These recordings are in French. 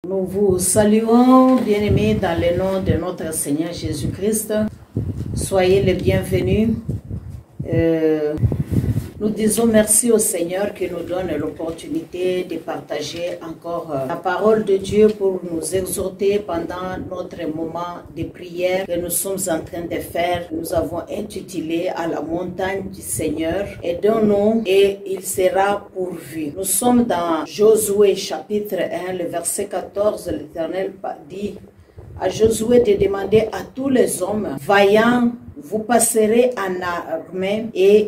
Nous vous saluons, bien-aimés, dans le nom de notre Seigneur Jésus-Christ. Soyez les bienvenus. Nous disons merci au Seigneur qui nous donne l'opportunité de partager encore la parole de Dieu pour nous exhorter pendant notre moment de prière que nous sommes en train de faire. Nous avons intitulé à la montagne du Seigneur. Aidons-nous et il sera pourvu. Nous sommes dans Josué chapitre 1, le verset 14. L'Éternel dit à Josué de demander à tous les hommes vaillants: vous passerez en armée et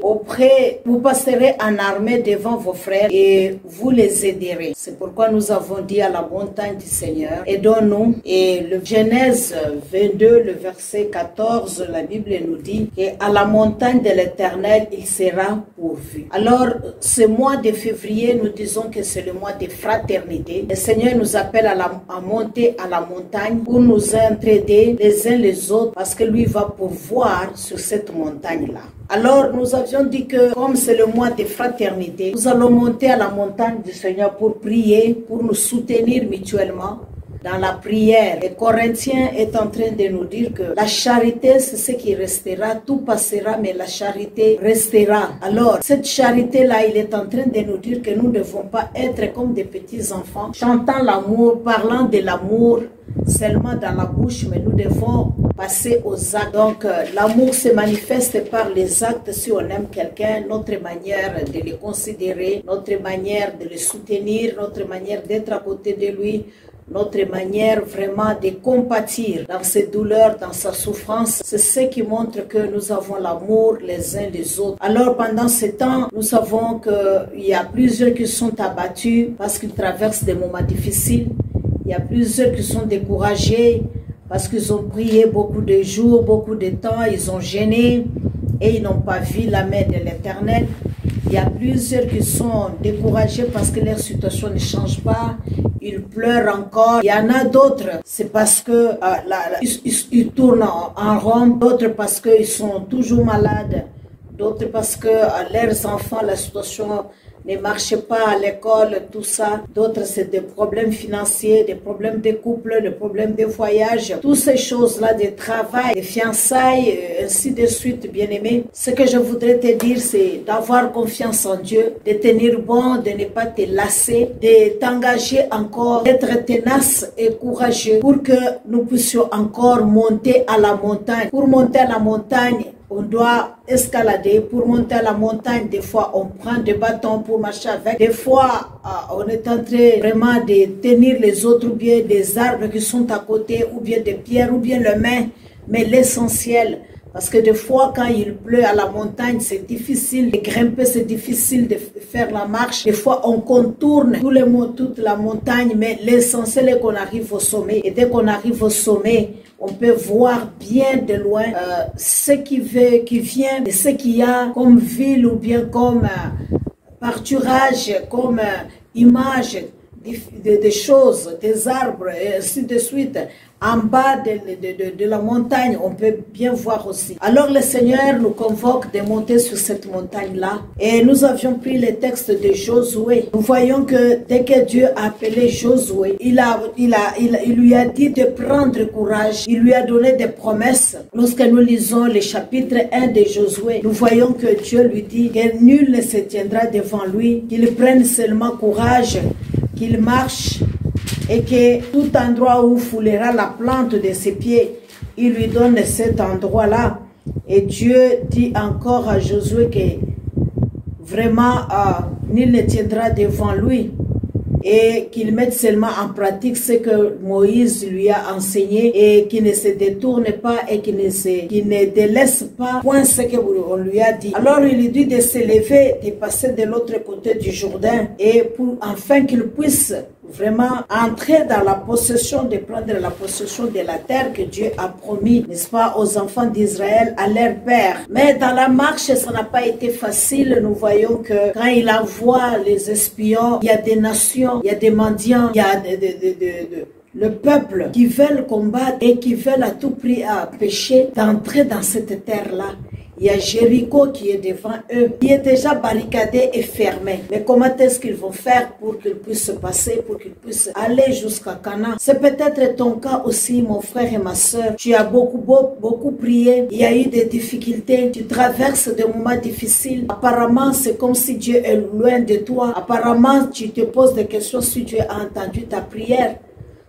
vous passerez en armée devant vos frères et vous les aiderez. C'est pourquoi nous avons dit à la montagne du Seigneur, aidons-nous. Et le Genèse 22, le verset 14, la Bible nous dit qu'à la montagne de l'Éternel, il sera pourvu. Alors, ce mois de février, nous disons que c'est le mois de fraternité. Le Seigneur nous appelle à monter à la montagne pour nous entraider les uns les autres parce que lui va pourvoir sur cette montagne-là. Alors, nous avions dit que comme c'est le mois de fraternité, nous allons monter à la montagne du Seigneur pour prier, pour nous soutenir mutuellement dans la prière. Et Corinthiens est en train de nous dire que la charité, c'est ce qui restera. Tout passera, mais la charité restera. Alors, cette charité-là, il est en train de nous dire que nous ne devons pas être comme des petits enfants, chantant l'amour, parlant de l'amour seulement dans la bouche, mais nous devons passer aux actes. Donc, l'amour se manifeste par les actes. Si on aime quelqu'un, notre manière de le considérer, notre manière de le soutenir, notre manière d'être à côté de lui, notre manière vraiment de compatir dans ses douleurs, dans sa souffrance, c'est ce qui montre que nous avons l'amour les uns les autres. Alors pendant ce temps, nous savons qu'il y a plusieurs qui sont abattus parce qu'ils traversent des moments difficiles. Il y a plusieurs qui sont découragés parce qu'ils ont prié beaucoup de jours, beaucoup de temps, ils ont gêné et ils n'ont pas vu la main de l'Éternel. Il y a plusieurs qui sont découragés parce que leur situation ne change pas. Ils pleurent encore. Il y en a d'autres, c'est parce que ils tournent en rond. D'autres parce qu'ils sont toujours malades. D'autres parce que leurs enfants, la situation ne marche pas à l'école, tout ça. D'autres, c'est des problèmes financiers, des problèmes de couple, des problèmes de voyage. Toutes ces choses-là, de travail, de fiançailles, ainsi de suite, bien-aimé. Ce que je voudrais te dire, c'est d'avoir confiance en Dieu, de tenir bon, de ne pas te lasser, de t'engager encore, d'être tenace et courageux pour que nous puissions encore monter à la montagne. Pour monter à la montagne, on doit escalader. Pour monter à la montagne, des fois on prend des bâtons pour marcher avec. Des fois on est en train vraiment de tenir les autres, ou bien des arbres qui sont à côté, ou bien des pierres, ou bien les mains. Mais l'essentiel, parce que des fois quand il pleut à la montagne, c'est difficile de grimper, c'est difficile de faire la marche. Des fois on contourne toute la montagne, mais l'essentiel est qu'on arrive au sommet. Et dès qu'on arrive au sommet, on peut voir bien de loin ce qui vient de ce qu'il y a comme ville ou bien comme pâturage, comme image des choses, des arbres et ainsi de suite. En bas de la montagne, on peut bien voir aussi. Alors le Seigneur nous convoque de monter sur cette montagne-là. Et nous avions pris le texte de Josué. Nous voyons que dès que Dieu a appelé Josué, il lui a dit de prendre courage. Il lui a donné des promesses. Lorsque nous lisons le chapitre 1 de Josué, nous voyons que Dieu lui dit que nul ne se tiendra devant lui, qu'il prenne seulement courage, qu'il marche, et que tout endroit où foulera la plante de ses pieds, il lui donne cet endroit-là. Et Dieu dit encore à Josué que vraiment nul ne tiendra devant lui et qu'il mette seulement en pratique ce que Moïse lui a enseigné et qu'il ne se détourne pas et qu'il ne délaisse pas point ce qu'on lui a dit. Alors il lui dit de se lever, de passer de l'autre côté du Jourdain et afin qu'il puisse vraiment entrer dans la possession, de prendre la possession de la terre que Dieu a promis, n'est-ce pas, aux enfants d'Israël, à leur père. Mais dans la marche, ça n'a pas été facile. Nous voyons que quand il envoie les espions, il y a des nations, il y a des mendiants, il y a le peuple qui veulent combattre et qui veulent à tout prix pécher, d'entrer dans cette terre-là. Il y a Jéricho qui est devant eux, qui est déjà barricadé et fermé. Mais comment est-ce qu'ils vont faire pour qu'ils puissent se passer, pour qu'ils puissent aller jusqu'à Canaan? C'est peut-être ton cas aussi, mon frère et ma soeur. Tu as beaucoup prié. Il y a eu des difficultés. Tu traverses des moments difficiles. Apparemment, c'est comme si Dieu est loin de toi. Apparemment, tu te poses des questions si Dieu a entendu ta prière.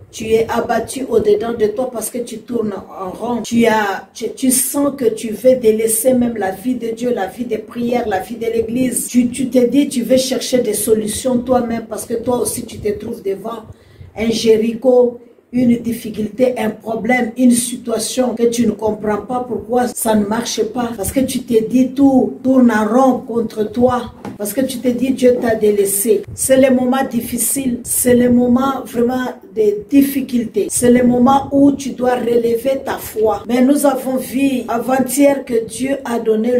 Tu es abattu au-dedans de toi parce que tu tournes en rond. Tu sens que tu veux délaisser même la vie de Dieu, la vie des prières, la vie de l'église. Tu te dis, tu veux chercher des solutions toi-même parce que toi aussi tu te trouves devant un Jéricho, une difficulté, un problème, une situation que tu ne comprends pas pourquoi ça ne marche pas. Parce que tu te dis tout tourne en rond contre toi. Parce que tu te dis Dieu t'a délaissé. C'est le moment difficile. C'est le moment vraiment de difficulté. C'est le moment où tu dois relever ta foi. Mais nous avons vu avant-hier que Dieu a donné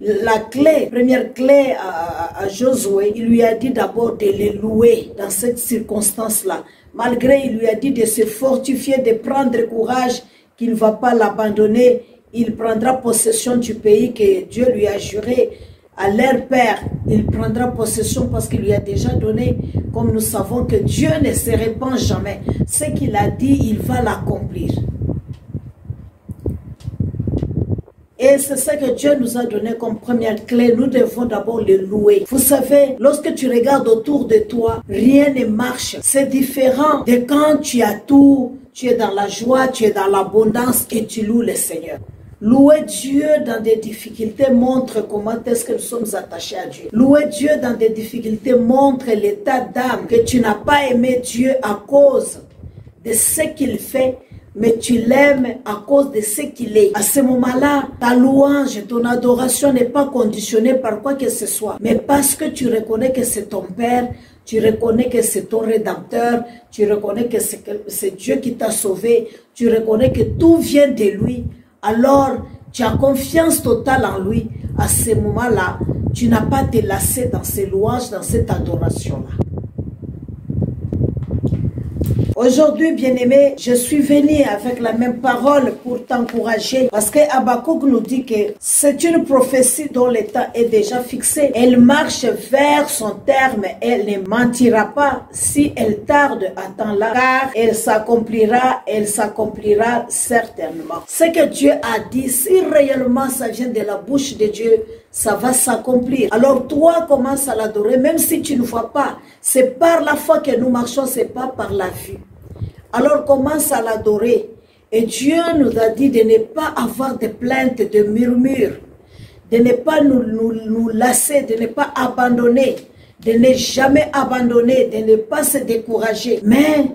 la clé, première clé à Josué. Il lui a dit d'abord de les louer dans cette circonstance-là. Malgré, il lui a dit de se fortifier, de prendre courage, qu'il ne va pas l'abandonner. Il prendra possession du pays que Dieu lui a juré à leur père. Il prendra possession parce qu'il lui a déjà donné. Comme nous savons que Dieu ne se répand jamais. Ce qu'il a dit, il va l'accomplir. Et c'est ça que Dieu nous a donné comme première clé. Nous devons d'abord le louer. Vous savez, lorsque tu regardes autour de toi, rien ne marche. C'est différent de quand tu as tout, tu es dans la joie, tu es dans l'abondance et tu loues le Seigneur. Louer Dieu dans des difficultés montre comment est-ce que nous sommes attachés à Dieu. Louer Dieu dans des difficultés montre l'état d'âme que tu n'as pas aimé Dieu à cause de ce qu'il fait, mais tu l'aimes à cause de ce qu'il est. À ce moment-là, ta louange, ton adoration n'est pas conditionnée par quoi que ce soit, mais parce que tu reconnais que c'est ton Père, tu reconnais que c'est ton Rédempteur, tu reconnais que c'est Dieu qui t'a sauvé, tu reconnais que tout vient de lui. Alors, tu as confiance totale en lui. À ce moment-là, tu n'as pas te lasser dans ces louanges, dans cette adoration-là. Aujourd'hui, bien-aimé, je suis venu avec la même parole pour t'encourager parce que Habakkuk nous dit que c'est une prophétie dont le temps est déjà fixé. Elle marche vers son terme, elle ne mentira pas si elle tarde à temps-là, car elle s'accomplira certainement. Ce que Dieu a dit, si réellement ça vient de la bouche de Dieu, ça va s'accomplir. Alors toi, commence à l'adorer, même si tu ne vois pas. C'est par la foi que nous marchons, c'est pas par la vue. Alors commence à l'adorer. Et Dieu nous a dit de ne pas avoir de plaintes, de murmures, de ne pas nous lasser, de ne pas abandonner, de ne jamais abandonner, de ne pas se décourager, mais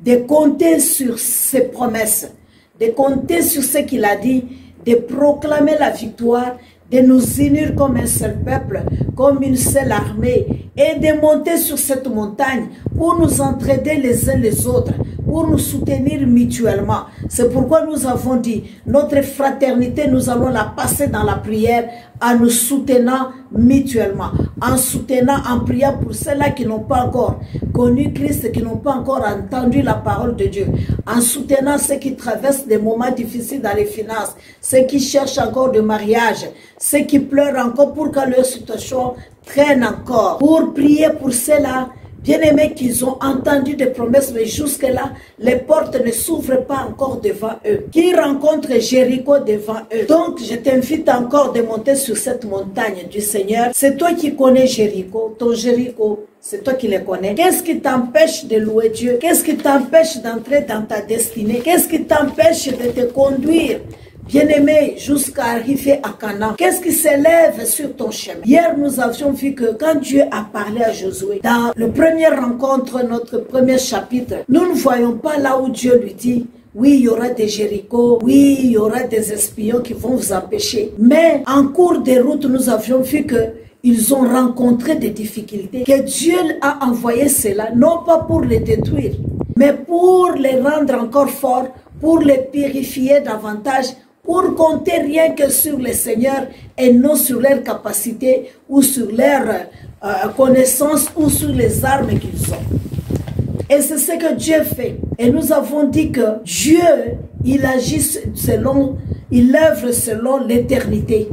de compter sur ses promesses, de compter sur ce qu'il a dit, de proclamer la victoire, de nous unir comme un seul peuple, comme une seule armée, et de monter sur cette montagne pour nous entraider les uns les autres, pour nous soutenir mutuellement. C'est pourquoi nous avons dit, notre fraternité, nous allons la passer dans la prière en nous soutenant mutuellement, en soutenant, en priant pour ceux-là qui n'ont pas encore connu Christ, qui n'ont pas encore entendu la parole de Dieu, en soutenant ceux qui traversent des moments difficiles dans les finances, ceux qui cherchent encore de mariage, ceux qui pleurent encore pour que leur situation traîne encore, pour prier pour ceux-là, bien-aimés, qu'ils ont entendu des promesses, mais jusque-là, les portes ne s'ouvrent pas encore devant eux. Qui rencontrent Jéricho devant eux. Donc, je t'invite encore de monter sur cette montagne du Seigneur. C'est toi qui connais Jéricho, ton Jéricho. C'est toi qui le connais. Qu'est-ce qui t'empêche de louer Dieu? Qu'est-ce qui t'empêche d'entrer dans ta destinée? Qu'est-ce qui t'empêche de te conduire, bien-aimé, jusqu'à arriver à Canaan? Qu'est-ce qui s'élève sur ton chemin? Hier, nous avions vu que quand Dieu a parlé à Josué, dans le première rencontre, notre premier chapitre, nous ne voyons pas là où Dieu lui dit, oui, il y aura des Jéricho, oui, il y aura des espions qui vont vous empêcher. Mais en cours de route, nous avions vu que ils ont rencontré des difficultés, que Dieu a envoyé cela, non pas pour les détruire, mais pour les rendre encore forts, pour les purifier davantage, pour compter rien que sur le Seigneur et non sur leur capacité ou sur leur connaissance ou sur les armes qu'ils ont. Et c'est ce que Dieu fait. Et nous avons dit que Dieu, il agit selon, il œuvre selon l'éternité.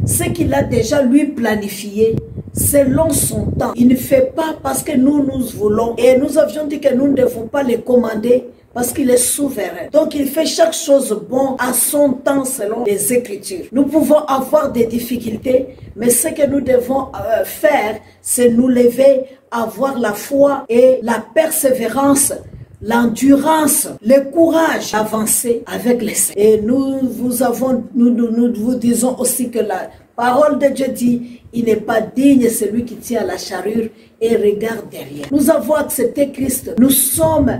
ce qu'il a déjà lui planifié selon son temps. Il ne fait pas parce que nous voulons. Et nous avions dit que nous ne devons pas les commander parce qu'il est souverain. Donc il fait chaque chose bon à son temps selon les Écritures. Nous pouvons avoir des difficultés, mais ce que nous devons faire, c'est nous lever, avoir la foi et la persévérance, l'endurance, le courage d'avancer avec les saints. Et nous vous disons aussi que la parole de Dieu dit, il n'est pas digne celui qui tient la charrue et regarde derrière. Nous avons accepté Christ. Nous sommes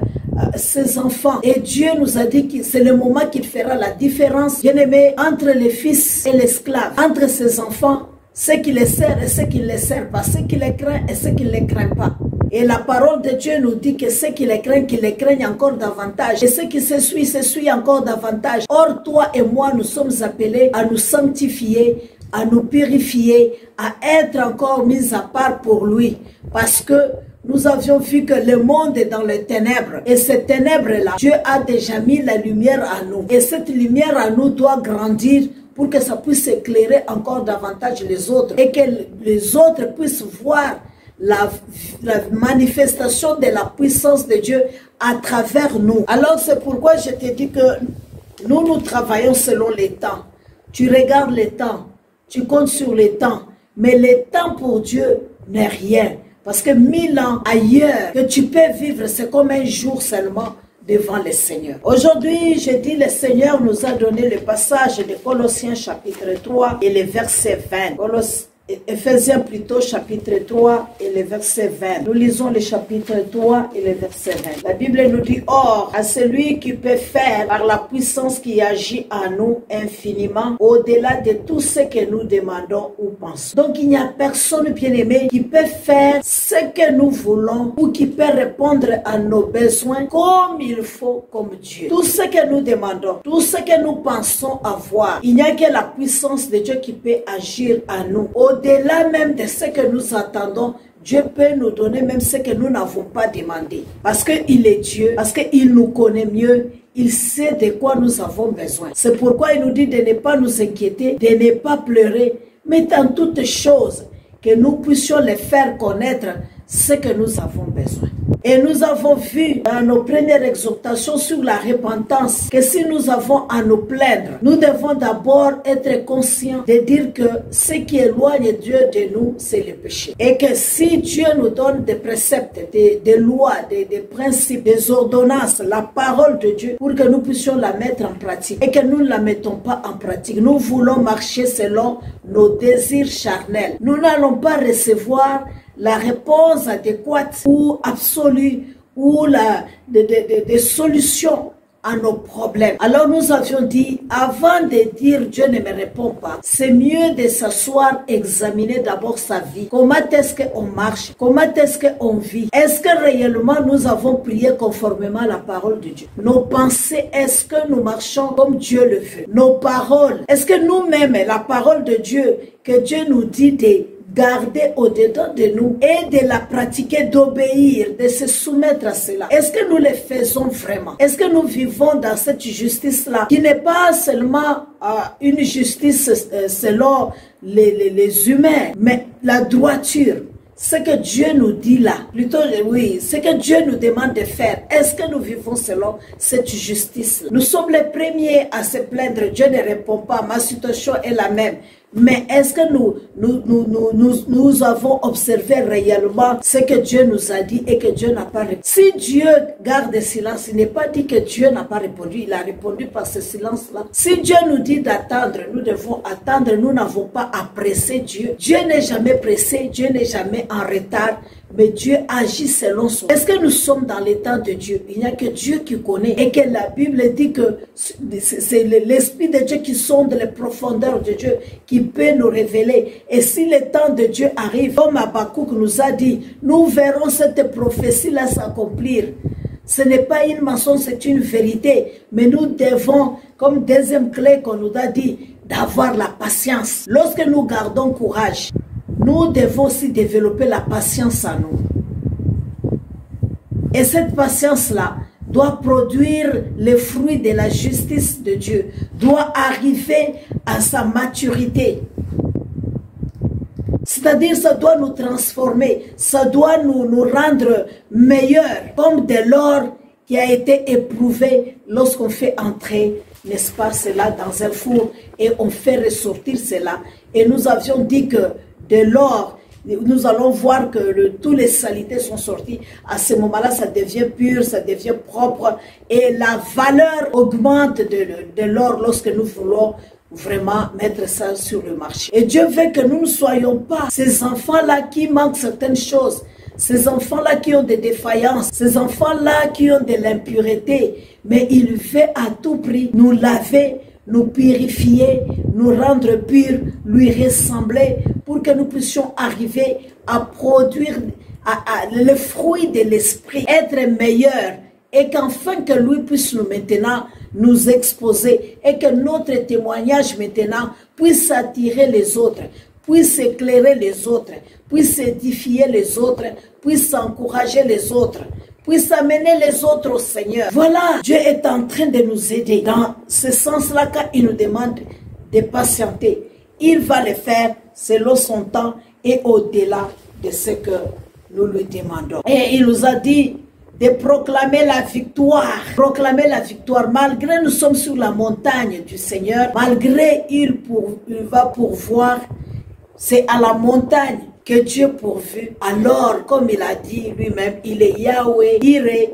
ses enfants. Et Dieu nous a dit que c'est le moment qu'il fera la différence, bien aimé, entre les fils et l'esclave, entre ses enfants, ceux qui les servent et ceux qui ne les servent pas, ceux qui les craignent et ceux qui ne les craignent pas. Et la parole de Dieu nous dit que ceux qui les craignent encore davantage. Et ceux qui se suivent encore davantage. Or, toi et moi, nous sommes appelés à nous sanctifier, à nous purifier, à être encore mis à part pour lui. Parce que nous avions vu que le monde est dans les ténèbres. Et ces ténèbres-là, Dieu a déjà mis la lumière à nous. Et cette lumière à nous doit grandir pour que ça puisse éclairer encore davantage les autres. Et que les autres puissent voir la manifestation de la puissance de Dieu à travers nous. Alors c'est pourquoi je te dis que nous travaillons selon les temps. Tu regardes les temps, tu comptes sur les temps, mais le temps pour Dieu n'est rien. Parce que 1000 ans ailleurs que tu peux vivre, c'est comme un jour seulement devant le Seigneur. Aujourd'hui, je dis, le Seigneur nous a donné le passage de Colossiens chapitre 3 et le verset 20. Éphésiens plutôt chapitre 3 et le verset 20. Nous lisons le chapitre 3 et le verset 20. La Bible nous dit, or, à celui qui peut faire par la puissance qui agit en nous infiniment, au-delà de tout ce que nous demandons ou pensons. Donc il n'y a personne, bien-aimé, qui peut faire ce que nous voulons ou qui peut répondre à nos besoins comme il faut, comme Dieu. Tout ce que nous demandons, tout ce que nous pensons avoir, il n'y a que la puissance de Dieu qui peut agir en nous. Au-delà même de ce que nous attendons, Dieu peut nous donner même ce que nous n'avons pas demandé. Parce qu'il est Dieu, parce qu'il nous connaît mieux, il sait de quoi nous avons besoin. C'est pourquoi il nous dit de ne pas nous inquiéter, de ne pas pleurer, mais dans toutes choses, que nous puissions les faire connaître ce que nous avons besoin. Et nous avons vu dans nos premières exhortations sur la repentance que si nous avons à nous plaindre, nous devons d'abord être conscients de dire que ce qui éloigne Dieu de nous, c'est le péché. Et que si Dieu nous donne des préceptes, des lois, des principes, des ordonnances, la parole de Dieu, pour que nous puissions la mettre en pratique et que nous ne la mettons pas en pratique, nous voulons marcher selon nos désirs charnels. Nous n'allons pas recevoir la réponse adéquate ou absolue ou des solutions à nos problèmes. Alors nous avions dit, avant de dire Dieu ne me répond pas, c'est mieux de s'asseoir, examiner d'abord sa vie. Comment est-ce qu'on marche? Comment est-ce qu'on vit? Est-ce que réellement nous avons prié conformément à la parole de Dieu? Nos pensées, est-ce que nous marchons comme Dieu le veut? Nos paroles, est-ce que nous-mêmes, la parole de Dieu, que Dieu nous dit de garder au-dedans de nous et de la pratiquer, d'obéir, de se soumettre à cela. Est-ce que nous le faisons vraiment? Est-ce que nous vivons dans cette justice-là qui n'est pas seulement une justice selon les humains, mais la droiture? Ce que Dieu nous dit là, plutôt oui, ce que Dieu nous demande de faire, est-ce que nous vivons selon cette justice-là? Nous sommes les premiers à se plaindre, Dieu ne répond pas, ma situation est la même. Mais est-ce que nous avons observé réellement ce que Dieu nous a dit et que Dieu n'a pas répondu? Si Dieu garde silence, il n'est pas dit que Dieu n'a pas répondu, il a répondu par ce silence-là. Si Dieu nous dit d'attendre, nous devons attendre, nous n'avons pas à presser Dieu. Dieu n'est jamais pressé, Dieu n'est jamais en retard. Mais Dieu agit selon son. Est-ce que nous sommes dans l'état de Dieu? Il n'y a que Dieu qui connaît. Et que la Bible dit que c'est l'Esprit de Dieu qui sonde les profondeurs de Dieu, qui peut nous révéler. Et si le temps de Dieu arrive, comme Habakkuk nous a dit, nous verrons cette prophétie-là s'accomplir. Ce n'est pas une mensonge, c'est une vérité. Mais nous devons, comme deuxième clé qu'on nous a dit, d'avoir la patience. Lorsque nous gardons courage, nous devons aussi développer la patience en nous. Et cette patience-là doit produire les fruits de la justice de Dieu, doit arriver à sa maturité. C'est-à-dire, ça doit nous transformer, ça doit nous rendre meilleurs, comme de l'or qui a été éprouvé lorsqu'on fait entrer, n'est-ce pas, cela dans un four et on fait ressortir cela. Et nous avions dit que de l'or, nous allons voir que tous les saletés sont sorties. À ce moment-là, ça devient pur, ça devient propre. Et la valeur augmente de l'or lorsque nous voulons vraiment mettre ça sur le marché. Et Dieu veut que nous ne soyons pas ces enfants-là qui manquent certaines choses. Ces enfants-là qui ont des défaillances. Ces enfants-là qui ont de l'impureté. Mais il veut à tout prix nous laver, nous purifier, nous rendre purs, lui ressembler pour que nous puissions arriver à produire le fruit de l'esprit, être meilleurs et qu'enfin que lui puisse nous maintenant nous exposer et que notre témoignage maintenant puisse attirer les autres, puisse éclairer les autres, puisse édifier les autres, puisse encourager les autres, puisse amener les autres au Seigneur. Voilà, Dieu est en train de nous aider dans ce sens-là quand il nous demande de patienter. Il va le faire selon son temps et au-delà de ce que nous lui demandons. Et il nous a dit de proclamer la victoire. Proclamer la victoire. Malgré nous sommes sur la montagne du Seigneur, malgré il va pourvoir, c'est à la montagne que Dieu pourvu. Alors, comme il a dit lui-même, il est Yahweh,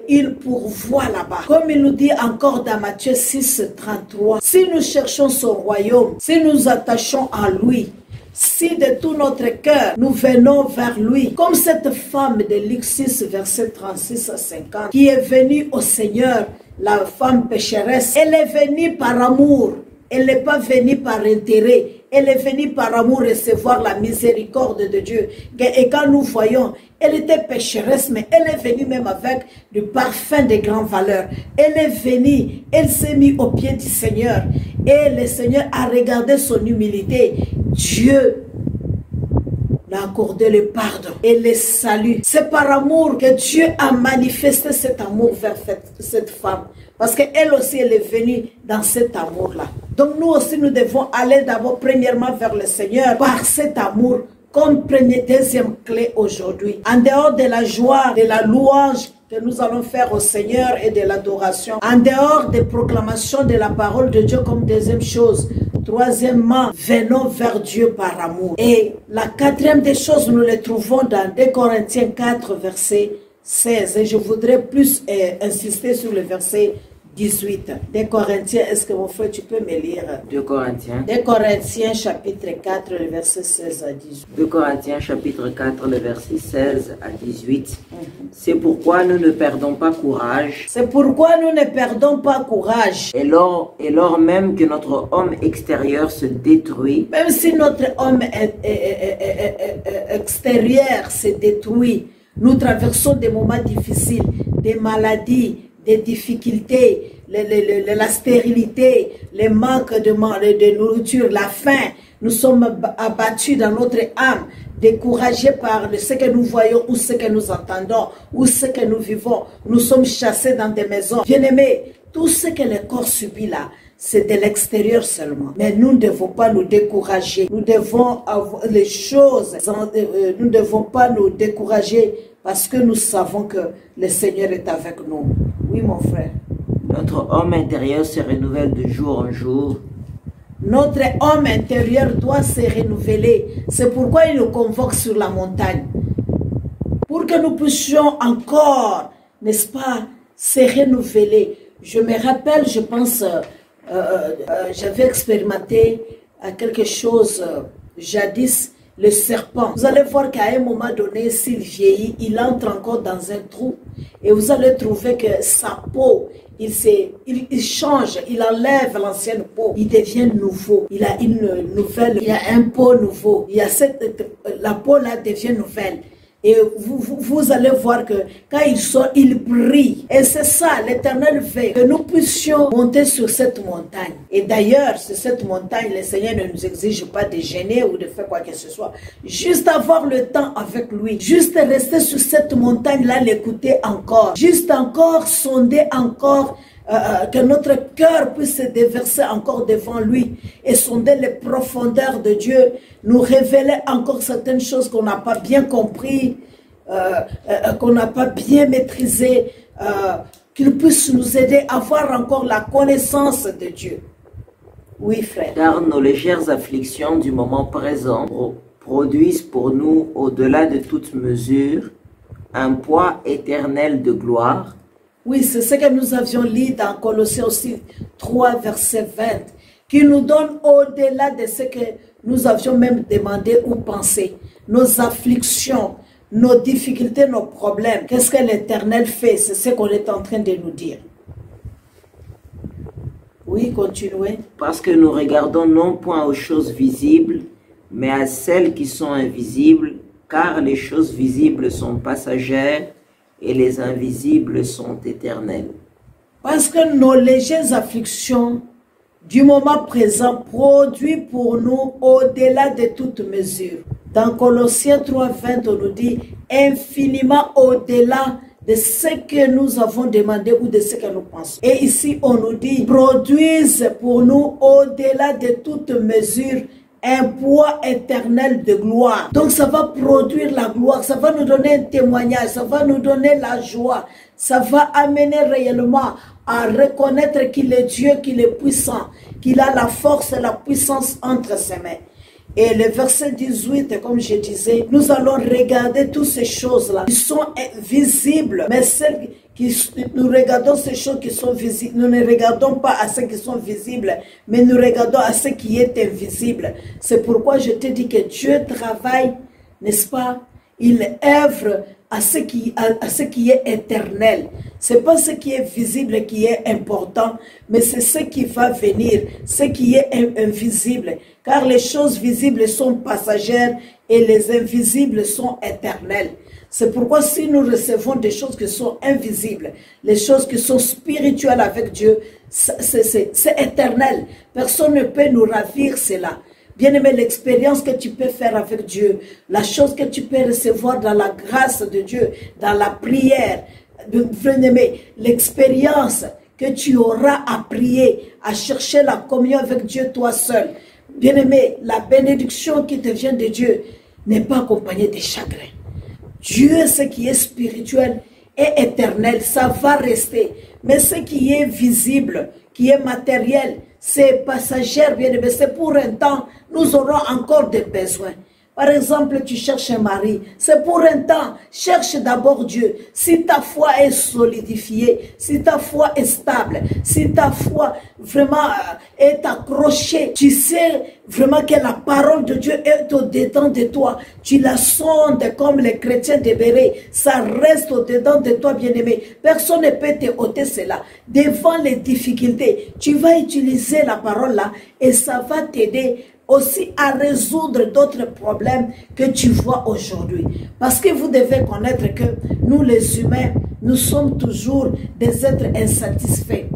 il pourvoit là-bas. Comme il nous dit encore dans Matthieu 6, 33, si nous cherchons son royaume, si nous attachons à lui, si de tout notre cœur nous venons vers lui, comme cette femme de Luc 6, verset 36 à 50, qui est venue au Seigneur, la femme pécheresse, elle est venue par amour, elle n'est pas venue par intérêt. Elle est venue par amour recevoir la miséricorde de Dieu. Et quand nous voyons, elle était pécheresse, mais elle est venue même avec du parfum de grande valeur. Elle est venue, elle s'est mise au pied du Seigneur. Et le Seigneur a regardé son humilité. Dieu l'a accordé le pardon et le salut. C'est par amour que Dieu a manifesté cet amour vers cette femme. Parce qu'elle aussi, elle est venue dans cet amour-là. Donc nous aussi, nous devons aller d'abord premièrement vers le Seigneur par cet amour comme deuxième clé aujourd'hui. En dehors de la joie, de la louange que nous allons faire au Seigneur et de l'adoration. En dehors des proclamations de la parole de Dieu comme deuxième chose. Troisièmement, venons vers Dieu par amour. Et la quatrième des choses, nous les trouvons dans 2 Corinthiens 4, verset 16. Et je voudrais plus insister sur le verset 18. 2 Corinthiens, est-ce que mon frère, tu peux me lire? 2 Corinthiens. 2 Corinthiens, chapitre 4, le verset 16 à 18. 2 Corinthiens, chapitre 4, le verset 16 à 18. C'est pourquoi nous ne perdons pas courage. C'est pourquoi nous ne perdons pas courage. Et lors même que notre homme extérieur se détruit. Même si notre homme extérieur se détruit, nous traversons des moments difficiles, des maladies, des difficultés, la stérilité, le manque de nourriture, la faim. Nous sommes abattus dans notre âme, découragés par ce que nous voyons ou ce que nous entendons ou ce que nous vivons. Nous sommes chassés dans des maisons. Bien-aimés, tout ce que le corps subit là, c'est de l'extérieur seulement. Mais nous ne devons pas nous décourager. Nous devons avoir les choses. Nous ne devons pas nous décourager parce que nous savons que le Seigneur est avec nous. Oui, mon frère. Notre homme intérieur se renouvelle de jour en jour. Notre homme intérieur doit se renouveler. C'est pourquoi il nous convoque sur la montagne. Pour que nous puissions encore, n'est-ce pas, se renouveler. Je me rappelle, je pense, j'avais expérimenté quelque chose jadis, le serpent. Vous allez voir qu'à un moment donné, s'il vieillit, il entre encore dans un trou. Et vous allez trouver que sa peau, il change, il enlève l'ancienne peau, il devient nouveau. Il a une nouvelle, il a un peau nouveau. La peau là devient nouvelle. Et vous allez voir que quand il sort, il brille. Et c'est ça, l'Éternel veut que nous puissions monter sur cette montagne. Et d'ailleurs, sur cette montagne, le Seigneur ne nous exige pas de gêner ou de faire quoi que ce soit. Juste avoir le temps avec lui. Juste rester sur cette montagne-là, l'écouter encore. Juste encore, sonder encore que notre cœur puisse se déverser encore devant lui et sonder les profondeurs de Dieu, nous révéler encore certaines choses qu'on n'a pas bien compris, qu'on n'a pas bien maîtrisé, qu'il puisse nous aider à avoir encore la connaissance de Dieu. Oui, frère. Car nos légères afflictions du moment présent produisent pour nous, au-delà de toute mesure, un poids éternel de gloire. Oui, c'est ce que nous avions lu dans Colossiens aussi 3, verset 20, qui nous donne au-delà de ce que nous avions même demandé ou pensé, nos afflictions, nos difficultés, nos problèmes. Qu'est-ce que l'Éternel fait? C'est ce qu'on est en train de nous dire. Oui, continuez. Parce que nous regardons non point aux choses visibles, mais à celles qui sont invisibles, car les choses visibles sont passagères et les invisibles sont éternelles. Parce que nos légères afflictions du moment présent produisent pour nous au-delà de toute mesure. Dans Colossiens 3, 20, on nous dit infiniment au-delà de ce que nous avons demandé ou de ce que nous pensons. Et ici, on nous dit produisent pour nous au-delà de toute mesure un poids éternel de gloire. Donc ça va produire la gloire, ça va nous donner un témoignage, ça va nous donner la joie, ça va amener réellement à reconnaître qu'il est Dieu, qu'il est puissant, qu'il a la force et la puissance entre ses mains. Et le verset 18, comme je disais, nous allons regarder toutes ces choses-là qui sont visibles, mais celles qui nous regardons ces choses qui sont visibles, nous ne regardons pas à ceux qui sont visibles, mais nous regardons à ce qui est invisible. C'est pourquoi je te dis que Dieu travaille, n'est-ce pas? Il œuvre à ce qui est éternel. Ce n'est pas ce qui est visible qui est important, mais c'est ce qui va venir, ce qui est invisible. Car les choses visibles sont passagères et les invisibles sont éternelles. C'est pourquoi si nous recevons des choses qui sont invisibles, les choses qui sont spirituelles avec Dieu, c'est éternel. Personne ne peut nous ravir cela. Bien-aimé, l'expérience que tu peux faire avec Dieu, la chose que tu peux recevoir dans la grâce de Dieu, dans la prière, bien-aimé, l'expérience que tu auras à prier, à chercher la communion avec Dieu toi seul. Bien-aimé, la bénédiction qui te vient de Dieu n'est pas accompagnée de chagrin. Dieu, ce qui est spirituel et éternel, ça va rester. Mais ce qui est visible, qui est matériel, c'est passager, bien-aimé, c'est pour un temps, nous aurons encore des besoins. Par exemple, tu cherches un mari, c'est pour un temps, cherche d'abord Dieu. Si ta foi est solidifiée, si ta foi est stable, si ta foi vraiment est accrochée, tu sais vraiment que la parole de Dieu est au-dedans de toi. Tu la sondes comme les chrétiens de Béret, ça reste au-dedans de toi, bien-aimé. Personne ne peut te ôter cela. Devant les difficultés, tu vas utiliser la parole là et ça va t'aider aussi à résoudre d'autres problèmes que tu vois aujourd'hui. Parce que vous devez connaître que nous les humains, nous sommes toujours des êtres insatisfaits.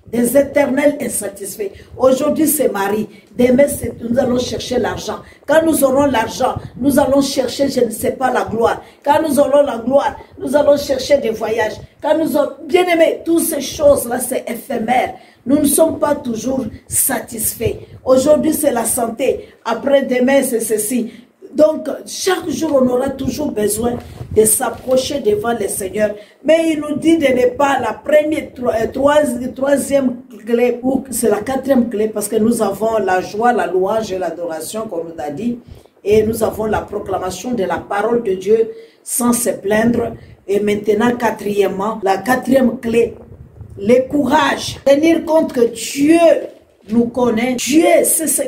Des éternels insatisfaits. Aujourd'hui c'est Marie, demain nous allons chercher l'argent. Quand nous aurons l'argent, nous allons chercher, je ne sais pas, la gloire. Quand nous aurons la gloire, nous allons chercher des voyages. Quand nous aurons, bien aimé, toutes ces choses-là c'est éphémère. Nous ne sommes pas toujours satisfaits. Aujourd'hui c'est la santé, après-demain c'est ceci. Donc, chaque jour, on aura toujours besoin de s'approcher devant le Seigneur. Mais il nous dit de ne pas la première, troisième clé, ou c'est la quatrième clé, parce que nous avons la joie, la louange et l'adoration, comme on nous a dit. Et nous avons la proclamation de la parole de Dieu sans se plaindre. Et maintenant, quatrièmement, la quatrième clé, le courage. Tenir compte que Dieu nous connaît. Dieu, c'est ce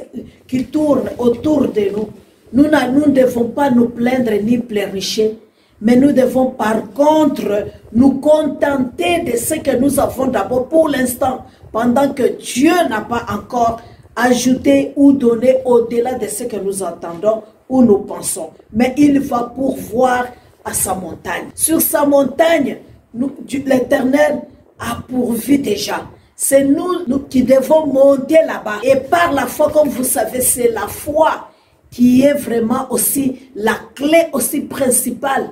qui tourne autour de nous. Nous ne devons pas nous plaindre ni pleurnicher, mais nous devons par contre nous contenter de ce que nous avons d'abord pour l'instant, pendant que Dieu n'a pas encore ajouté ou donné au-delà de ce que nous entendons ou nous pensons. Mais il va pourvoir à sa montagne. Sur sa montagne, l'Éternel a pourvu déjà. C'est nous qui devons monter là-bas. Et par la foi, comme vous savez, c'est la foi qui est vraiment aussi la clé aussi principale.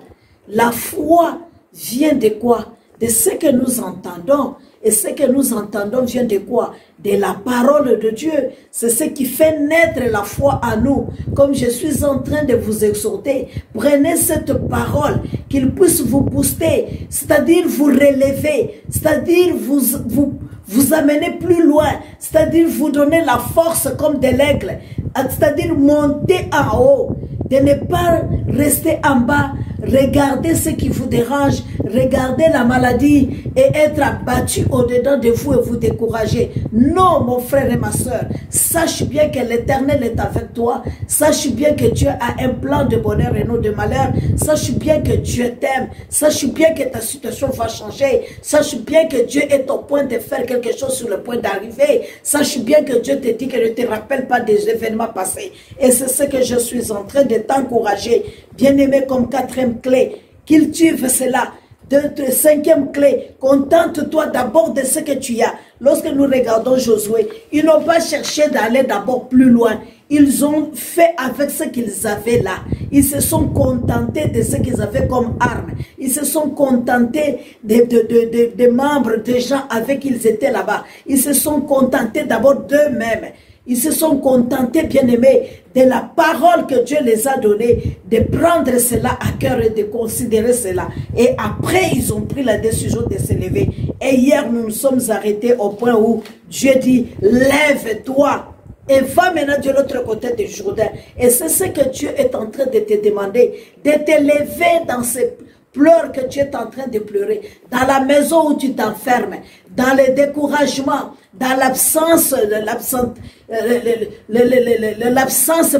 La foi vient de quoi? De ce que nous entendons Et ce que nous entendons vient de quoi? De la parole de Dieu. C'est ce qui fait naître la foi en nous. Comme je suis en train de vous exhorter, prenez cette parole, qu'il puisse vous booster, c'est-à-dire vous relever, c'est-à-dire vous amener plus loin, c'est-à-dire vous donner la force comme de l'aigle, c'est-à-dire monter en haut, de ne pas rester en bas, regarder ce qui vous dérange, regarder la maladie et être abattu au-dedans de vous et vous décourager. Non, mon frère et ma soeur, sache bien que l'Éternel est avec toi, sache bien que Dieu a un plan de bonheur et non de malheur, sache bien que Dieu t'aime, sache bien que ta situation va changer, sache bien que Dieu est au point de faire quelque chose sur le point d'arriver, sache bien que Dieu te dit que ne te rappelle pas des événements passés. Et c'est ce que je suis en train de t'encourager, bien-aimé, comme quatrième clé. Cultive cela. De cinquième clé, contente-toi d'abord de ce que tu as. Lorsque nous regardons Josué, ils n'ont pas cherché d'aller d'abord plus loin. Ils ont fait avec ce qu'ils avaient là. Ils se sont contentés de ce qu'ils avaient comme armes. Ils se sont contentés des membres, des gens avec qui ils étaient là-bas. Ils se sont contentés d'abord d'eux-mêmes. Ils se sont contentés, bien-aimés, de la parole que Dieu les a donnée, de prendre cela à cœur et de considérer cela. Et après, ils ont pris la décision de se lever. Et hier, nous nous sommes arrêtés au point où Dieu dit, lève-toi et va maintenant de l'autre côté du Jourdain. Et c'est ce que Dieu est en train de te demander, de te lever dans ces pleurs que tu es en train de pleurer, dans la maison où tu t'enfermes, dans le découragement, dans l'absence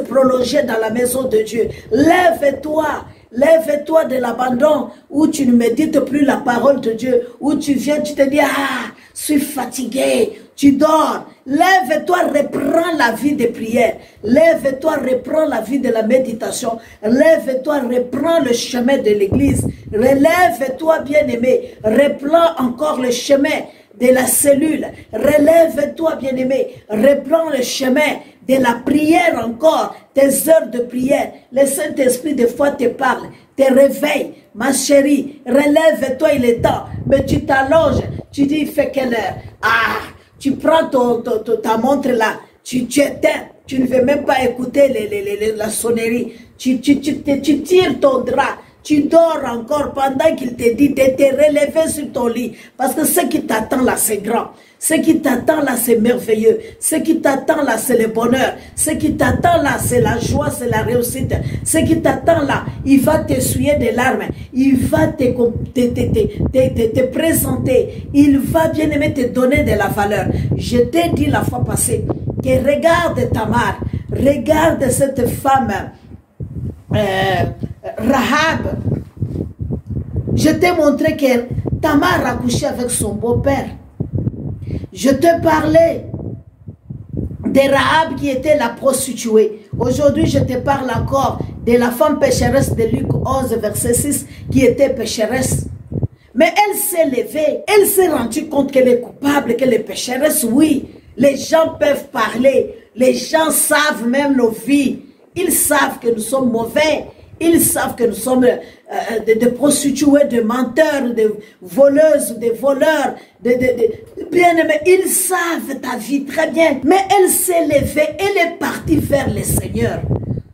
prolongée dans la maison de Dieu. Lève-toi. Lève-toi de l'abandon où tu ne médites plus la parole de Dieu, où tu viens, tu te dis, ah, je suis fatigué, tu dors. Lève-toi, reprends la vie de prière. Lève-toi, reprends la vie de la méditation. Lève-toi, reprends le chemin de l'église. Relève-toi, bien-aimé, reprends encore le chemin de la cellule. Relève-toi, bien-aimé, reprends le chemin de la prière encore, tes heures de prière. Le Saint-Esprit, des fois, te parle, te réveille. Ma chérie, relève-toi, il est temps. Mais tu t'allonges, tu dis, il fait quelle heure? Ah, tu prends ta montre là, tu éteins, tu ne veux même pas écouter la sonnerie. Tu tires ton drap. Tu dors encore pendant qu'il te dit de te relever sur ton lit. Parce que ce qui t'attend là, c'est grand. Ce qui t'attend là, c'est merveilleux. Ce qui t'attend là, c'est le bonheur. Ce qui t'attend là, c'est la joie, c'est la réussite. Ce qui t'attend là, il va t'essuyer des larmes. Il va te présenter. Il va bien aimer te donner de la valeur. Je t'ai dit la fois passée que regarde Tamar. Regarde cette femme Rahab. Je t'ai montré que Tamar a couché avec son beau-père. Je te parlais de Rahab qui était la prostituée. Aujourd'hui, je te parle encore de la femme pécheresse de Luc 11, verset 6, qui était pécheresse. Mais elle s'est levée, elle s'est rendue compte qu'elle est coupable, qu'elle est pécheresse. Oui, les gens peuvent parler, les gens savent même nos vies. Ils savent que nous sommes mauvais. Ils savent que nous sommes des prostituées, des menteurs, des voleuses, des voleurs, bien-aimés. Ils savent ta vie très bien. Mais elle s'est levée, elle est partie vers le Seigneur.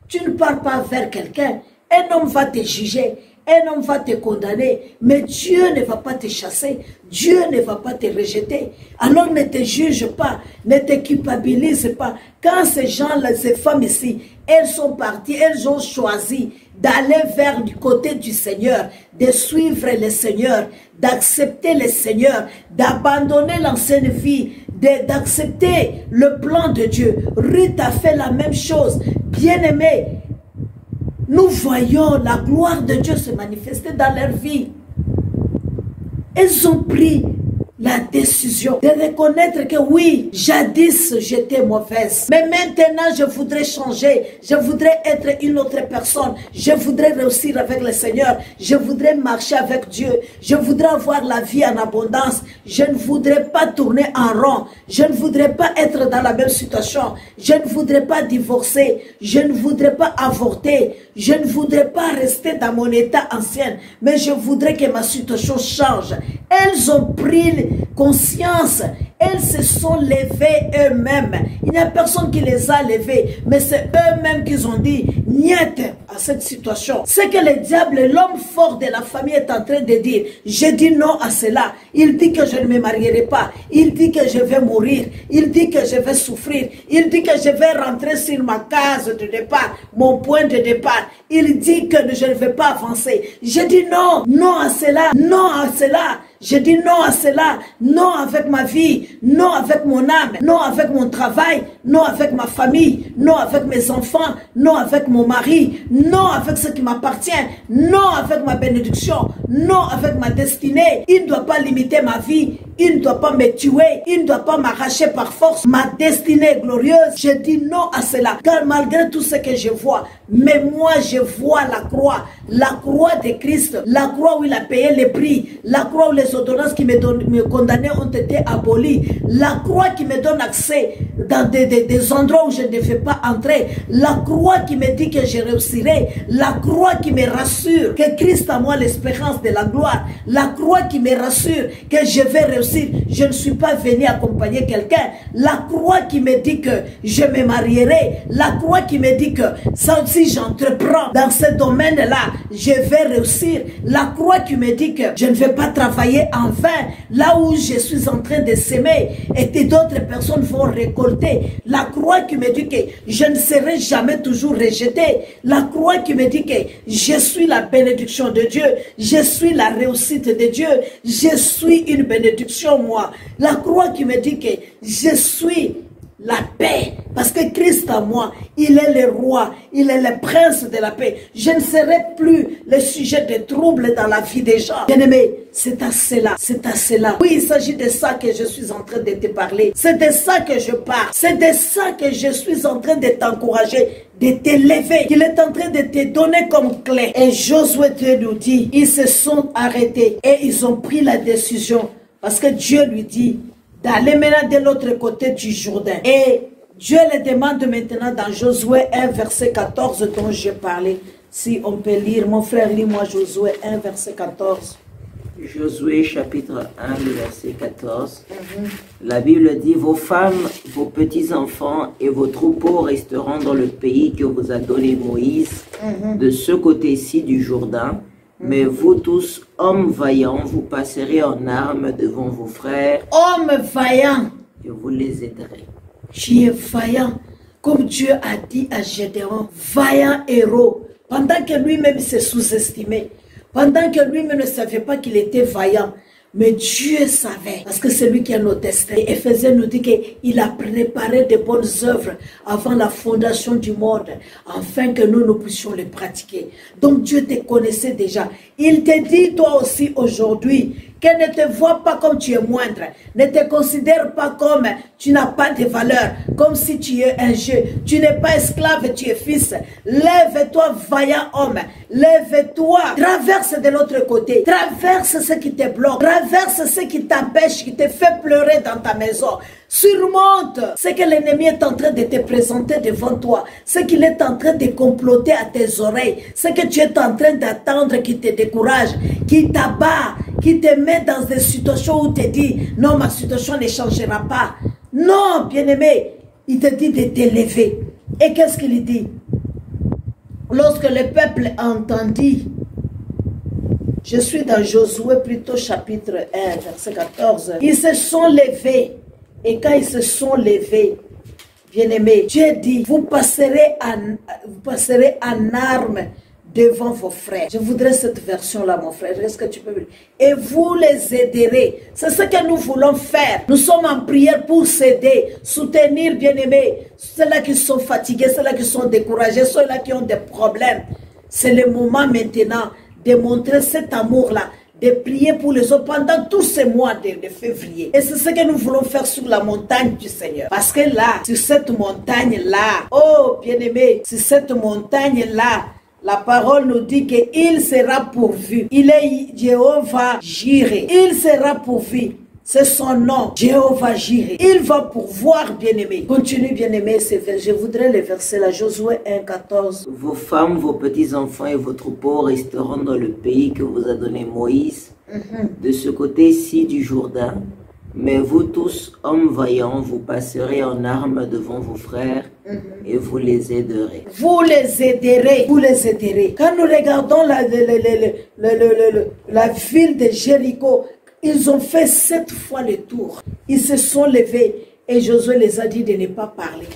Tu ne pars pas vers quelqu'un. Un homme va te juger. Un homme va te condamner, mais Dieu ne va pas te chasser, Dieu ne va pas te rejeter. Alors ne te juge pas, ne te culpabilise pas. Quand ces gens-là, ces femmes ici, elles sont parties, elles ont choisi d'aller vers du côté du Seigneur, de suivre le Seigneur, d'accepter le Seigneur, d'abandonner l'ancienne vie, d'accepter le plan de Dieu. Ruth a fait la même chose, bien-aimée. Nous voyons la gloire de Dieu se manifester dans leur vie. Elles ont pris la décision de reconnaître que oui, jadis j'étais mauvaise. Mais maintenant je voudrais changer. Je voudrais être une autre personne. Je voudrais réussir avec le Seigneur. Je voudrais marcher avec Dieu. Je voudrais avoir la vie en abondance. Je ne voudrais pas tourner en rond. Je ne voudrais pas être dans la même situation. Je ne voudrais pas divorcer. Je ne voudrais pas avorter. Je ne voudrais pas rester dans mon état ancien. Mais je voudrais que ma situation change. Elles ont pris conscience. Elles se sont levées eux-mêmes. Il n'y a personne qui les a levées, mais c'est eux-mêmes qui ont dit niet à cette situation. C'est que le diable, l'homme fort de la famille, est en train de dire, je dis non à cela. Il dit que je ne me marierai pas. Il dit que je vais mourir. Il dit que je vais souffrir. Il dit que je vais rentrer sur ma case de départ, mon point de départ. Il dit que je ne vais pas avancer. Je dis non, non à cela, non à cela. Je dis non à cela, non avec ma vie, non avec mon âme, non avec mon travail, non avec ma famille, non avec mes enfants, non avec mon mari, non avec ce qui m'appartient, non avec ma bénédiction, non avec ma destinée. Il ne doit pas limiter ma vie, il ne doit pas me tuer, il ne doit pas m'arracher par force ma destinée glorieuse. Je dis non à cela, car malgré tout ce que je vois, mais moi je vois la croix de Christ, la croix où il a payé le prix, la croix où les ordonnances qui me condamnaient ont été abolies, la croix qui me donne accès dans des endroits où je ne devais pas entrer, la croix qui me dit que je réussirai, la croix qui me rassure que Christ a moi l'espérance de la gloire, la croix qui me rassure que je vais réussir, je ne suis pas venu accompagner quelqu'un, la croix qui me dit que je me marierai, la croix qui me dit que si j'entreprends dans ce domaine-là, je vais réussir, la croix qui me dit que je ne vais pas travailler en vain, là où je suis en train de s'aimer et que d'autres personnes vont récolter, la croix qui me dit que je ne serai jamais toujours rejeté, la croix qui me dit que je suis la bénédiction de Dieu, je suis la réussite de Dieu, je suis une bénédiction moi, la croix qui me dit que je suis la paix, parce que Christ en moi, il est le roi, il est le prince de la paix. Je ne serai plus le sujet de troubles dans la vie des gens. Bien-aimé, c'est à cela, c'est à cela. Oui, il s'agit de ça que je suis en train de te parler. C'est de ça que je parle. C'est de ça que je suis en train de t'encourager, de t'élever, qu'il est en train de te donner comme clé. Et Josué nous dit, ils se sont arrêtés et ils ont pris la décision, parce que Dieu lui dit d'aller maintenant de l'autre côté du Jourdain. Et Dieu le demande maintenant dans Josué 1, verset 14 dont j'ai parlé. Si on peut lire, mon frère, lis-moi Josué 1, verset 14. Josué chapitre 1, verset 14. La Bible dit, vos femmes, vos petits-enfants et vos troupeaux resteront dans le pays que vous a donné Moïse, de ce côté-ci du Jourdain. Mais vous tous, hommes vaillants, vous passerez en armes devant vos frères. Hommes vaillants. Et vous les aiderez. Tu es vaillant, comme Dieu a dit à Gédéon, vaillant héros. Pendant que lui-même s'est sous-estimé, pendant que lui-même ne savait pas qu'il était vaillant, mais Dieu savait, parce que c'est lui qui a nos destins. Et Éphésiens nous dit qu'il a préparé de bonnes œuvres avant la fondation du monde, afin que nous puissions les pratiquer. Donc Dieu te connaissait déjà. Il te dit toi aussi aujourd'hui, qu'elle ne te voit pas comme tu es moindre, ne te considère pas comme tu n'as pas de valeur, comme si tu es un jeu, tu n'es pas esclave, tu es fils. Lève-toi, vaillant homme, lève-toi, traverse de l'autre côté, traverse ce qui te bloque, traverse ce qui t'empêche, qui te fait pleurer dans ta maison. Surmonte ce que l'ennemi est en train de te présenter devant toi, ce qu'il est en train de comploter à tes oreilles, ce que tu es en train d'attendre qui te décourage, qui t'abat, qui te met dans des situations où tu te dis non, ma situation ne changera pas. Non, bien-aimé, il te dit de t'élever. Et qu'est-ce qu'il dit? Lorsque le peuple entendit, je suis dans Josué plutôt chapitre 1, verset 14, ils se sont levés. Et quand ils se sont levés, bien-aimés, Dieu dit, vous passerez en armes devant vos frères. Je voudrais cette version-là, mon frère. Est-ce que tu peux me dire? Et vous les aiderez. C'est ce que nous voulons faire. Nous sommes en prière pour s'aider, soutenir, bien-aimés, ceux-là qui sont fatigués, ceux-là qui sont découragés, ceux-là qui ont des problèmes. C'est le moment maintenant de montrer cet amour-là, de prier pour les autres pendant tous ces mois de février. Et c'est ce que nous voulons faire sur la montagne du Seigneur. Parce que là, sur cette montagne-là, oh bien-aimé, sur cette montagne-là, la parole nous dit qu'il sera pourvu. Il est Jéhovah Jireh. Il sera pourvu. C'est son nom, Jéhovah Jireh. Il va pourvoir, bien-aimé. Continue, bien-aimé, je voudrais le verset là, Josué 1, 14. Vos femmes, vos petits-enfants et vos troupeaux resteront dans le pays que vous a donné Moïse, de ce côté-ci du Jourdain. Mais vous tous, hommes vaillants, vous passerez en armes devant vos frères et vous les aiderez. Vous les aiderez, vous les aiderez. Quand nous regardons la ville de Jéricho, ils ont fait 7 fois le tour. Ils se sont levés et Josué les a dit de ne pas parler.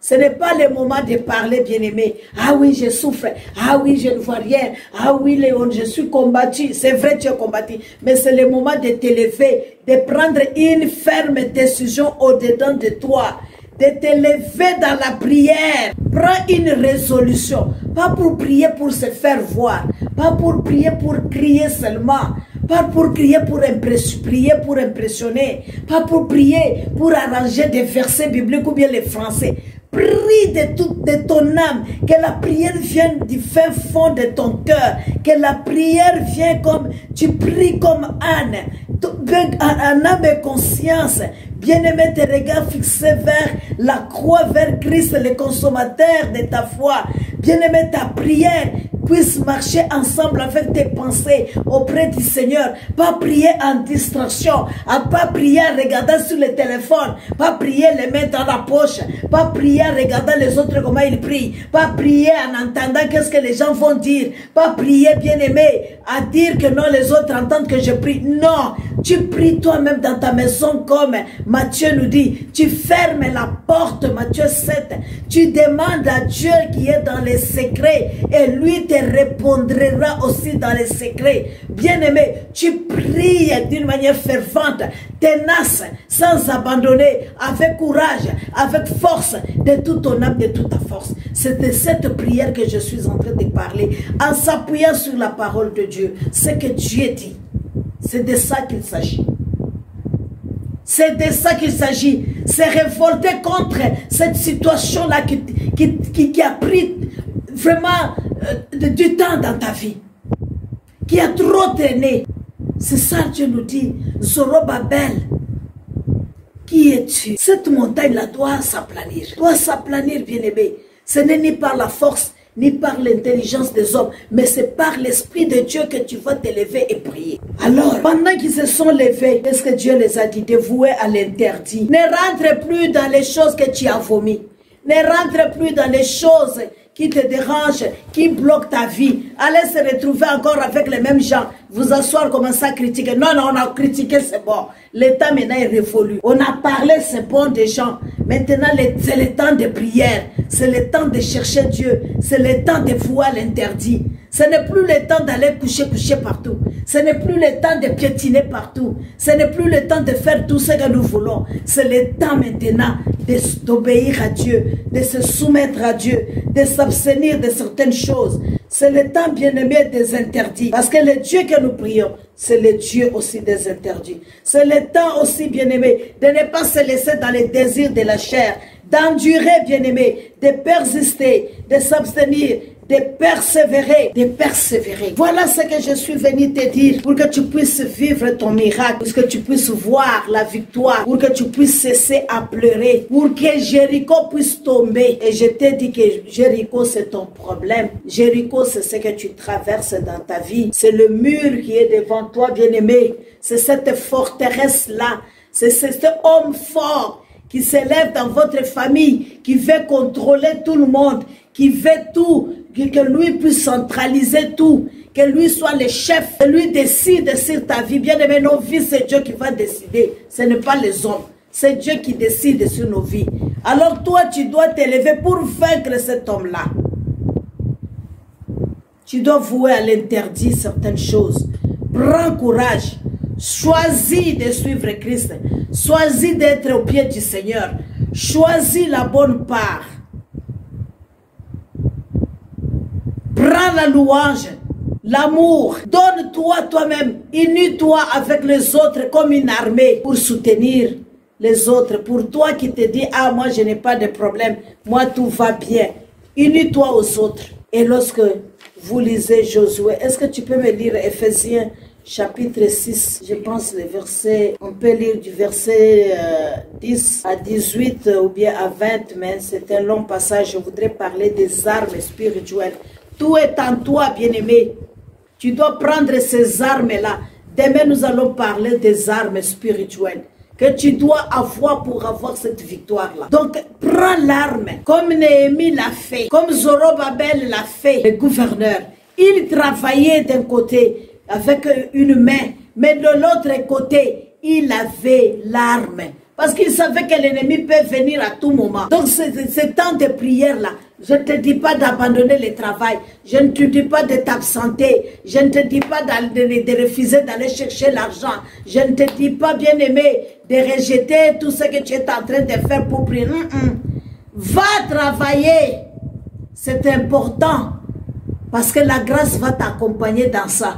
Ce n'est pas le moment de parler, bien-aimé. Ah oui, je souffre. Ah oui, je ne vois rien. Ah oui, Léon, je suis combattu. C'est vrai, tu es combattu. Mais c'est le moment de te lever, de prendre une ferme décision au-dedans de toi, de te lever dans la prière. Prends une résolution. Pas pour prier pour se faire voir. Pas pour prier pour crier seulement. Pas pour prier pour impressionner. Pas pour prier pour arranger des versets bibliques ou bien les français. Prie de ton âme, que la prière vienne du fin fond de ton cœur, que la prière vienne comme, tu pries comme Anne, en âme et conscience. Bien-aimé, tes regards fixés vers la croix, vers Christ, le consommateur de ta foi. Bien-aimé, ta prière puisse marcher ensemble avec tes pensées auprès du Seigneur. Pas prier en distraction, pas prier en regardant sur le téléphone, pas prier les mains dans la poche, pas prier en regardant les autres comment ils prient, pas prier en entendant qu'est-ce que les gens vont dire, pas prier, bien-aimé, à dire que non, les autres entendent que je prie. Non, tu pries toi-même dans ta maison comme Matthieu nous dit. Tu fermes la porte, Matthieu 7. Tu demandes à Dieu qui est dans les secrets et lui te répondra aussi dans les secrets. Bien-aimé, tu pries d'une manière fervente, tenace, sans abandonner, avec courage, avec force, de toute ton âme, de toute ta force. C'est de cette prière que je suis en train de parler, en s'appuyant sur la parole de Dieu. Ce que Dieu dit, c'est de ça qu'il s'agit. C'est de ça qu'il s'agit. C'est révolter contre cette situation-là qui a pris vraiment du temps dans ta vie, qui a trop traîné. C'est ça que Dieu nous dit. Zorobabel, qui es-tu? Cette montagne-là doit s'aplanir. Doit s'aplanir, bien-aimé. Ce n'est ni par la force, ni par l'intelligence des hommes, mais c'est par l'Esprit de Dieu que tu vas te lever et prier. Alors, pendant qu'ils se sont levés, qu'est-ce que Dieu les a dit? Dévoués à l'interdit. Ne rentre plus dans les choses que tu as vomi. Ne rentre plus dans les choses qui te dérangent, qui bloquent ta vie. Allez se retrouver encore avec les mêmes gens, vous asseoir, commencer à critiquer. Non, non, on a critiqué, c'est bon. Le temps maintenant est révolu. On a parlé, c'est bon des gens. Maintenant, c'est le temps de prière. C'est le temps de chercher Dieu. C'est le temps de voir l'interdit. Ce n'est plus le temps d'aller coucher partout. Ce n'est plus le temps de piétiner partout. Ce n'est plus le temps de faire tout ce que nous voulons. C'est le temps maintenant d'obéir à Dieu, de se soumettre à Dieu, de s'abstenir de certaines choses. C'est le temps, bien-aimé, des interdits. Parce que le Dieu que nous prions, c'est le Dieu aussi des interdits. C'est le temps aussi, bien-aimé, de ne pas se laisser dans les désirs de la chair, d'endurer, bien-aimé, de persister, de s'abstenir, de persévérer, de persévérer. Voilà ce que je suis venu te dire pour que tu puisses vivre ton miracle, pour que tu puisses voir la victoire, pour que tu puisses cesser à pleurer, pour que Jéricho puisse tomber. Et je t'ai dit que Jéricho, c'est ton problème. Jéricho, c'est ce que tu traverses dans ta vie. C'est le mur qui est devant toi, bien-aimé. C'est cette forteresse-là. C'est cet homme fort qui s'élève dans votre famille, qui veut contrôler tout le monde, qui veut tout, que lui puisse centraliser tout, que lui soit le chef, que lui décide sur ta vie. Bien aimé, nos vies, c'est Dieu qui va décider. Ce n'est pas les hommes. C'est Dieu qui décide sur nos vies. Alors toi, tu dois t'élever pour vaincre cet homme-là. Tu dois vouer à l'interdit certaines choses. Prends courage. Choisis de suivre Christ. Choisis d'être au pied du Seigneur. Choisis la bonne part. Prends la louange, l'amour. Donne-toi toi-même. Unis-toi avec les autres comme une armée pour soutenir les autres. Pour toi qui te dis, ah, moi je n'ai pas de problème. Moi tout va bien. Unis-toi aux autres. Et lorsque vous lisez Josué, est-ce que tu peux me lire Éphésiens chapitre 6, je pense le verset, on peut lire du verset 10 à 18 ou bien à 20, mais c'est un long passage. Je voudrais parler des armes spirituelles. Tout est en toi, bien-aimé. Tu dois prendre ces armes-là. Demain, nous allons parler des armes spirituelles que tu dois avoir pour avoir cette victoire-là. Donc, prends l'arme, comme Néhémie l'a fait, comme Zorobabel l'a fait, le gouverneur. Il travaillait d'un côté avec une main, mais de l'autre côté, il avait l'arme. Parce qu'il savait que l'ennemi peut venir à tout moment. Donc, ce temps de prière-là, je ne te dis pas d'abandonner le travail. Je ne te dis pas de t'absenter. Je ne te dis pas de refuser d'aller chercher l'argent. Je ne te dis pas, bien-aimé, de rejeter tout ce que tu es en train de faire pour prier. Va travailler. C'est important. Parce que la grâce va t'accompagner dans ça.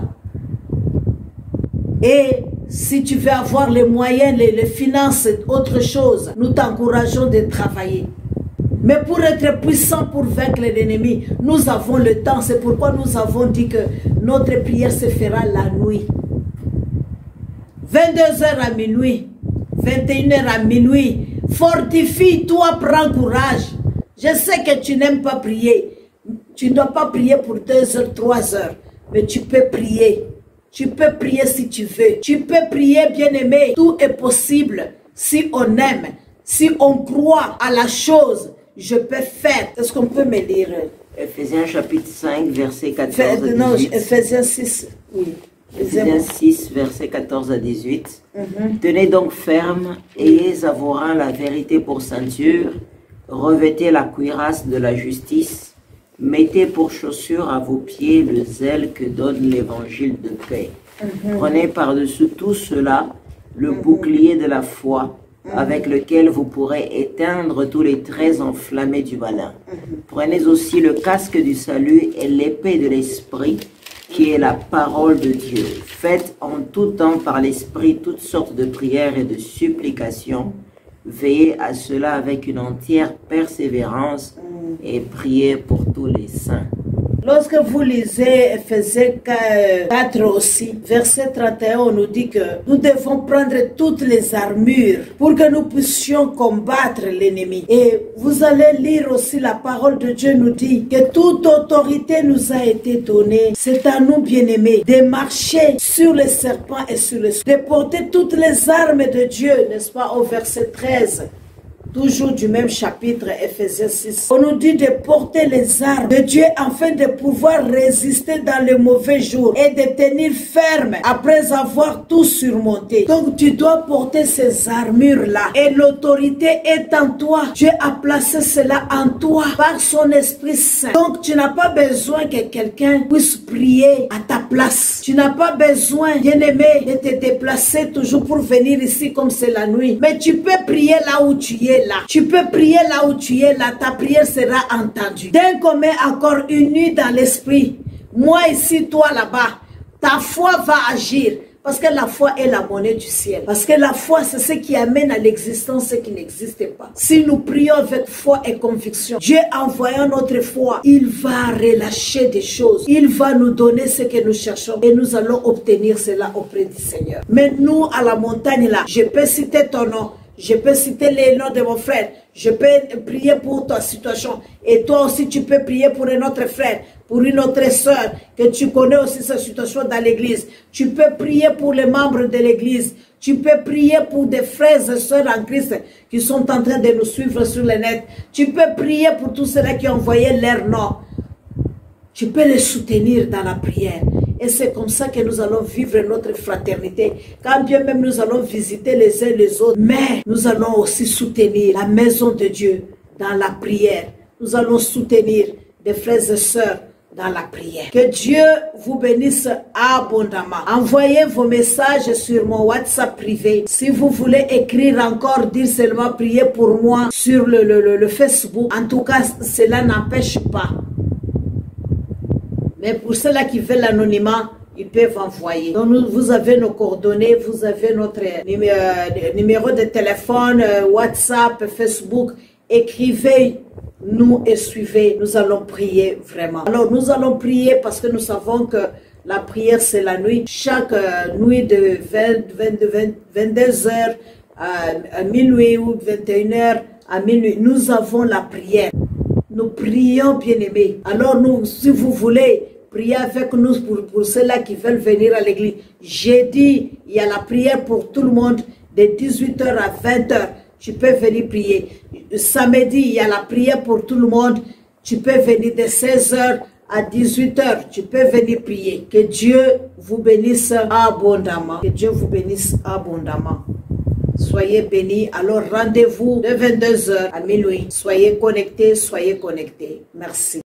Et si tu veux avoir les moyens, les finances, autre chose, nous t'encourageons de travailler. Mais pour être puissant, pour vaincre l'ennemi, nous avons le temps. C'est pourquoi nous avons dit que notre prière se fera la nuit. 22h à minuit, 21h à minuit. Fortifie-toi, prends courage. Je sais que tu n'aimes pas prier. Tu ne dois pas prier pour 2 heures, 3 heures. Mais tu peux prier. Tu peux prier si tu veux. Tu peux prier, bien-aimé. Tout est possible si on aime, si on croit à la chose. Je peux faire. Est-ce qu'on peut me lire? Ephésiens chapitre 5, verset 14 à 18. Non, Ephésiens 6, oui. Ephésiens 6, verset 14 à 18. Tenez donc ferme, ayez à vos reins la vérité pour ceinture, revêtez la cuirasse de la justice, mettez pour chaussure à vos pieds le zèle que donne l'évangile de paix. Prenez par-dessus tout cela le bouclier de la foi, avec lequel vous pourrez éteindre tous les traits enflammés du malin. Prenez aussi le casque du salut et l'épée de l'esprit, qui est la parole de Dieu. Faites en tout temps par l'esprit toutes sortes de prières et de supplications. Veillez à cela avec une entière persévérance et priez pour tous les saints. Lorsque vous lisez Ephésiens 4 aussi, verset 31, on nous dit que nous devons prendre toutes les armures pour que nous puissions combattre l'ennemi. Et vous allez lire aussi la parole de Dieu nous dit que toute autorité nous a été donnée. C'est à nous, bien-aimés, de marcher sur les serpents et sur les scorpions, de porter toutes les armes de Dieu, n'est-ce pas, au verset 13. Toujours du même chapitre, Ephésiens 6. On nous dit de porter les armes de Dieu afin de pouvoir résister dans les mauvais jours et de tenir ferme après avoir tout surmonté. Donc tu dois porter ces armures-là et l'autorité est en toi. Dieu a placé cela en toi par son Esprit Saint. Donc tu n'as pas besoin que quelqu'un puisse prier à ta place. Tu n'as pas besoin, bien-aimé, de te déplacer toujours pour venir ici comme c'est la nuit. Mais tu peux prier là où tu es. Là. Tu peux prier là où tu es là, ta prière sera entendue. D'un commun accord uni dans l'esprit, moi ici, toi là-bas, ta foi va agir. Parce que la foi est la monnaie du ciel. Parce que la foi, c'est ce qui amène à l'existence ce qui n'existe pas. Si nous prions avec foi et conviction, Dieu envoyant notre foi, il va relâcher des choses. Il va nous donner ce que nous cherchons et nous allons obtenir cela auprès du Seigneur. Mais nous, à la montagne là, je peux citer ton nom. Je peux citer les noms de mon frère. Je peux prier pour ta situation. Et toi aussi, tu peux prier pour un autre frère, pour une autre soeur, que tu connais aussi sa situation dans l'église. Tu peux prier pour les membres de l'église. Tu peux prier pour des frères et sœurs en Christ qui sont en train de nous suivre sur le net. Tu peux prier pour tous ceux qui ont envoyé leur nom. Tu peux les soutenir dans la prière. Et c'est comme ça que nous allons vivre notre fraternité. Quand bien même nous allons visiter les uns les autres, mais nous allons aussi soutenir la maison de Dieu dans la prière. Nous allons soutenir des frères et sœurs dans la prière. Que Dieu vous bénisse abondamment. Envoyez vos messages sur mon WhatsApp privé. Si vous voulez écrire encore, dire seulement prier pour moi sur le Facebook. En tout cas, cela n'empêche pas. Mais pour ceux-là qui veulent l'anonymat, ils peuvent envoyer. Donc vous avez nos coordonnées, vous avez notre numéro de téléphone, WhatsApp, Facebook. Écrivez-nous et suivez. Nous allons prier vraiment. Alors nous allons prier parce que nous savons que la prière c'est la nuit. Chaque nuit de 22h à minuit ou 21h à minuit, nous avons la prière. Nous prions, bien-aimés. Alors nous, si vous voulez, priez avec nous pour ceux-là qui veulent venir à l'église. Jeudi, il y a la prière pour tout le monde. de 18h à 20h. Tu peux venir prier. Samedi, il y a la prière pour tout le monde. Tu peux venir de 16h à 18h. Tu peux venir prier. Que Dieu vous bénisse abondamment. Que Dieu vous bénisse abondamment. Soyez bénis. Alors rendez-vous de 22h à minuit. Soyez connectés, soyez connectés. Merci.